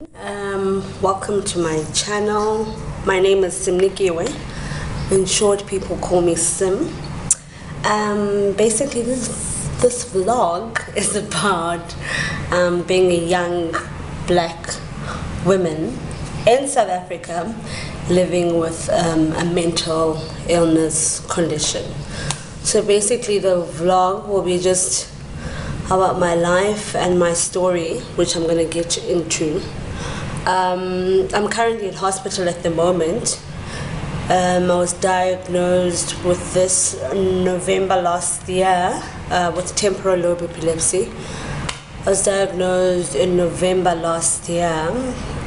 Welcome to my channel. My name is Simnikiwe. In short, people call me Sim. Basically, this vlog is about being a young black woman in South Africa living with a mental illness condition. So basically, the vlog will be just about my life and my story, which I'm going to get into. I'm currently in hospital at the moment. I was diagnosed with this November last year with temporal lobe epilepsy. I was diagnosed in November last year,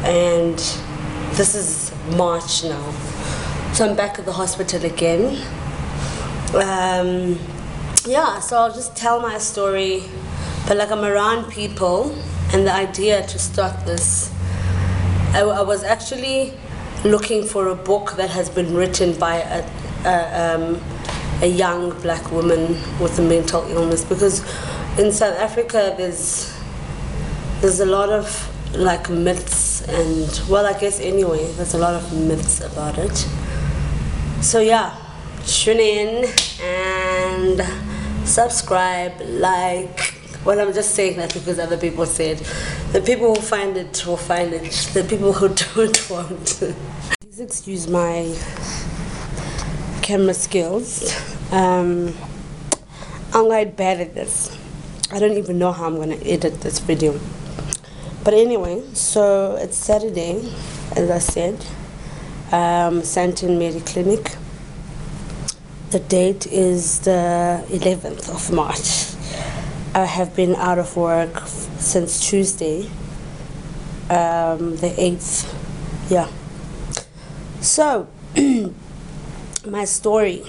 and this is March now. So I'm back at the hospital again. Yeah, so I'll just tell my story, but like I'm around people, and the idea to start this, I was actually looking for a book that has been written by a young black woman with a mental illness, because in South Africa there's a lot of like myths, and well, I guess anyway there's a lot of myths about it. So yeah, tune in and subscribe, like. Well, I'm just saying that because other people said. The people who find it will find it. The people who don't won't. Please excuse my camera skills. I'm quite bad at this. I don't even know how I'm going to edit this video. But anyway, so it's Saturday, as I said. Santon Mediclinic. The date is the 11th of March. I have been out of work since Tuesday, the 8th, yeah. So, my story.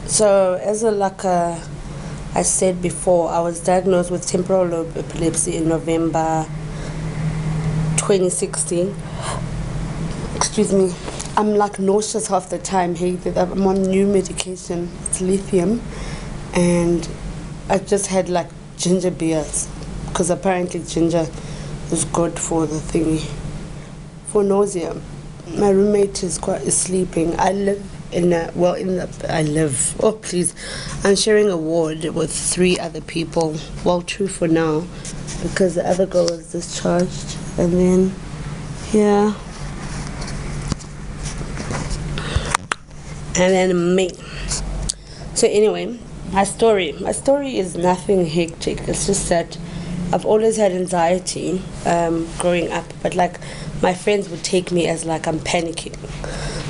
So, as I said before, I was diagnosed with temporal lobe epilepsy in November 2016. Excuse me. I'm like nauseous half the time. Hey, I'm on new medication. It's lithium, and I just had like ginger beers, because apparently ginger is good for the thingy, for nausea. My roommate is sleeping. I live oh please, I'm sharing a ward with 3 other people, well 2 for now, because the other girl is discharged, and then yeah, and then me. So anyway, my story is nothing hectic. It's just that I've always had anxiety growing up, but like my friends would take me as like I'm panicking.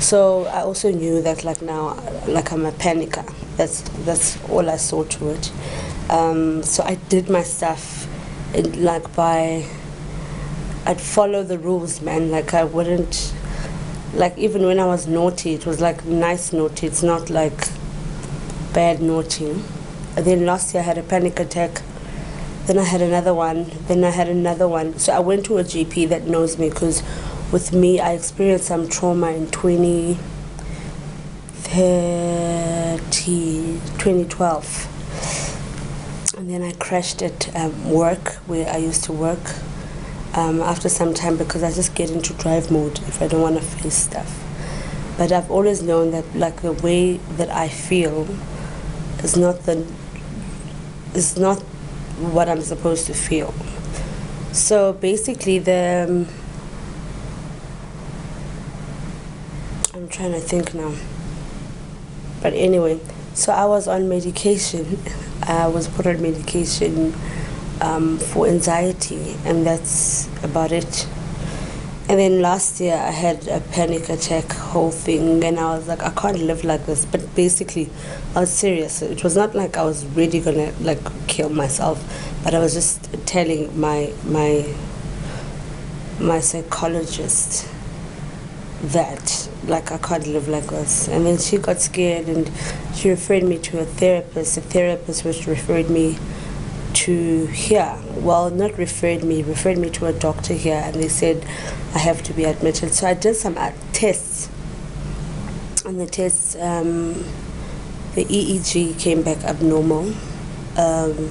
So I also knew that like now, like I'm a panicker. That's all I saw to it. So I did my stuff I'd follow the rules, man. Like I wouldn't, like even when I was naughty, it was like nice naughty. It's not like bad naughty. And then last year I had a panic attack, then I had another one, then I had another one. So I went to a GP that knows me, because with me I experienced some trauma in 2012, and then I crashed at work where I used to work after some time, because I just get into drive mode if I don't want to face stuff. But I've always known that like the way that I feel is not what I'm supposed to feel. So basically I'm trying to think now. But anyway, so I was on medication. I was put on medication for anxiety, and that's about it. And then last year I had a panic attack whole thing, and I was like, I can't live like this. But basically I was serious. It was not like I was really gonna like kill myself, but I was just telling my psychologist that like I can't live like this. And then she got scared and she referred me to a therapist. The therapist which referred me to here, well, not referred me to a doctor here, and they said I have to be admitted. So I did some tests, and the tests, the EEG came back abnormal, the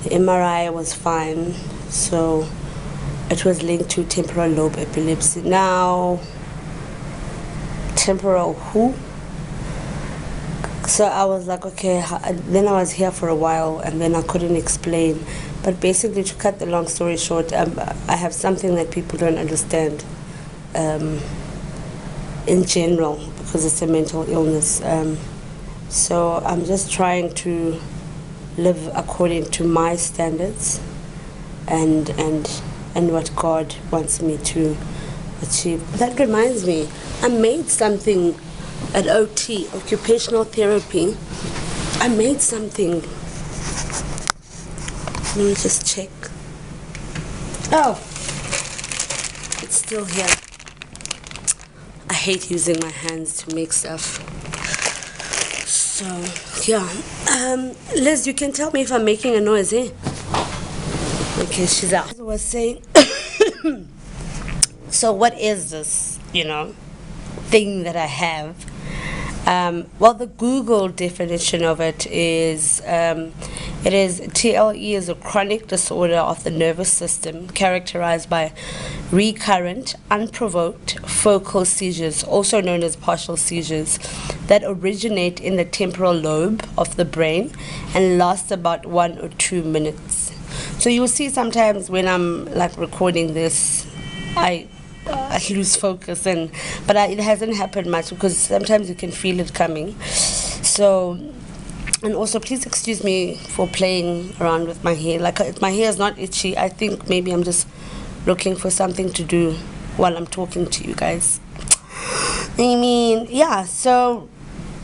MRI was fine, so it was linked to temporal lobe epilepsy. Now, temporal who? So I was like, okay, then I was here for a while and then I couldn't explain. But basically, to cut the long story short, I have something that people don't understand in general because it's a mental illness. So I'm just trying to live according to my standards and what God wants me to achieve. That reminds me, I made something at OT, occupational therapy. I made something. Let me just check. Oh, it's still here. I hate using my hands to make stuff. So, yeah. Liz, you can tell me if I'm making a noise, eh? Okay, she's out. I was saying, so what is this, thing that I have? Well, the Google definition of it is, TLE is a chronic disorder of the nervous system characterized by recurrent, unprovoked focal seizures, also known as partial seizures, that originate in the temporal lobe of the brain and last about 1 or 2 minutes. So you'll see sometimes when I'm like recording this, I lose focus, but it hasn't happened much because sometimes you can feel it coming. So, and also please excuse me for playing around with my hair. Like, my hair is not itchy. I think maybe I'm just looking for something to do while I'm talking to you guys. I mean, yeah, so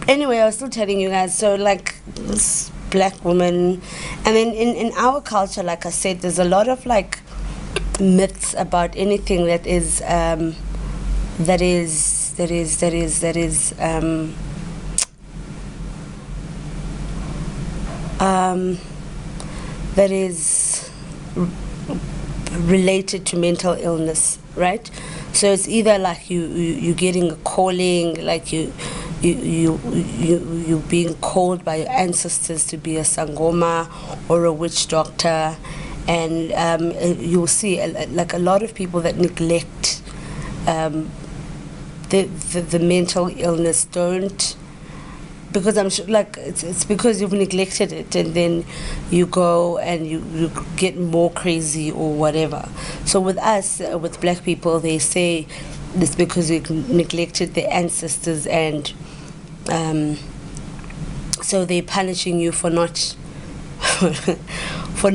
anyway, I was still telling you guys, so like this black woman, and then in our culture, like I said, there's a lot of like myths about anything that is related to mental illness, right? So it's either like you getting a calling, like you being called by your ancestors to be a sangoma or a witch doctor, and you'll see like a lot of people that neglect the mental illness don't, because I'm sure like it's because you've neglected it, and then you go and you get more crazy or whatever. So with us, with black people, they say it's because we neglected their ancestors, and so they're punishing you for not for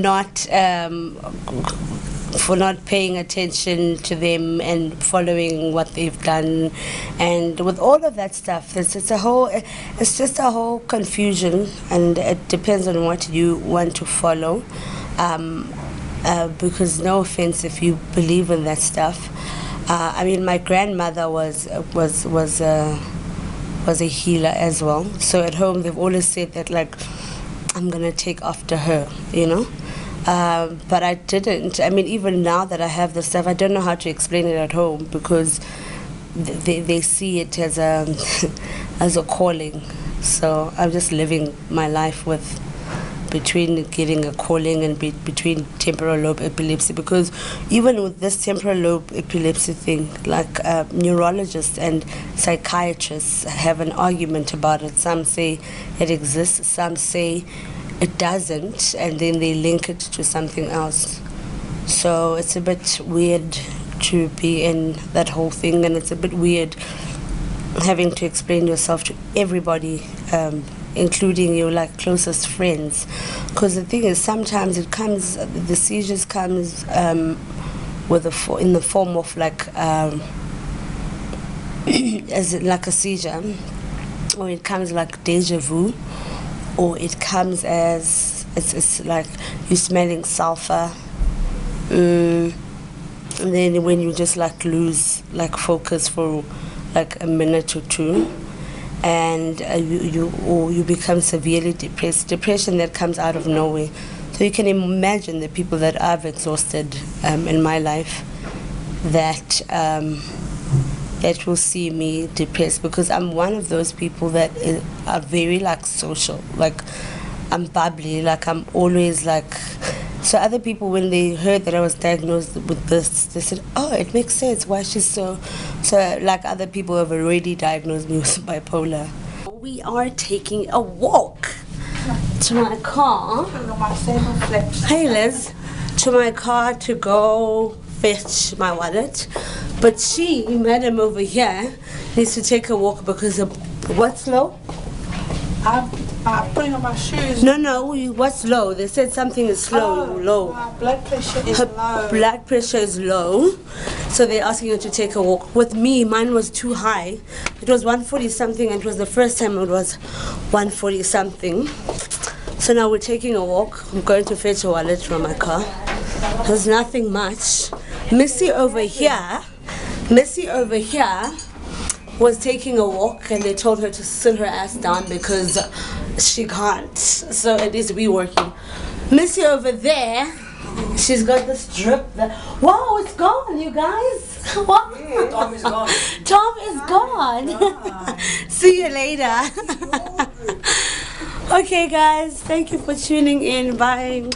not paying attention to them and following what they've done. And with all of that stuff, it's just a whole confusion, and it depends on what you want to follow, because no offense if you believe in that stuff. I mean, my grandmother was a healer as well, so at home they've always said that like I'm gonna take after her, but I didn't. I mean, even now that I have the stuff, I don't know how to explain it at home because they see it as a as a calling. So I'm just living my life with between getting a calling and between temporal lobe epilepsy, because even with this temporal lobe epilepsy thing, like neurologists and psychiatrists have an argument about it. Some say it exists, some say it doesn't, and then they link it to something else. So it's a bit weird to be in that whole thing, and it's a bit weird having to explain yourself to everybody, including your like closest friends, because the thing is sometimes the seizures comes in the form of like as like a seizure, or it comes like deja vu, or it comes as it's like you smelling sulfur, and then when you just like lose like focus for like a minute or two, and you become severely depressed. Depression that comes out of nowhere. So you can imagine the people that I've exhausted in my life that will see me depressed, because I'm one of those people that are very like social. Like I'm bubbly. Like I'm always like So other people, when they heard that I was diagnosed with this, they said, "Oh, it makes sense why she's so." So like other people have already diagnosed me with bipolar. We are taking a walk to my car. Hey Liz, to my car to go fetch my wallet, but she, madam over here, needs to take a walk because of what's low? I'm putting on my shoes. No, what's low? They said something is low. My blood pressure is Her low. blood pressure is low, so they're asking her to take a walk. With me, mine was too high. It was 140 something, and it was the first time it was 140 something. So now we're taking a walk. I'm going to fetch a wallet from my car. There's nothing much. Missy over here was taking a walk, and they told her to sit her ass down because she can't. So it is we working. Missy over there, she's got this drip that, wow, it's gone, you guys. What? Yeah, Tom is gone. Tom is gone. See you later. Okay guys, thank you for tuning in. Bye.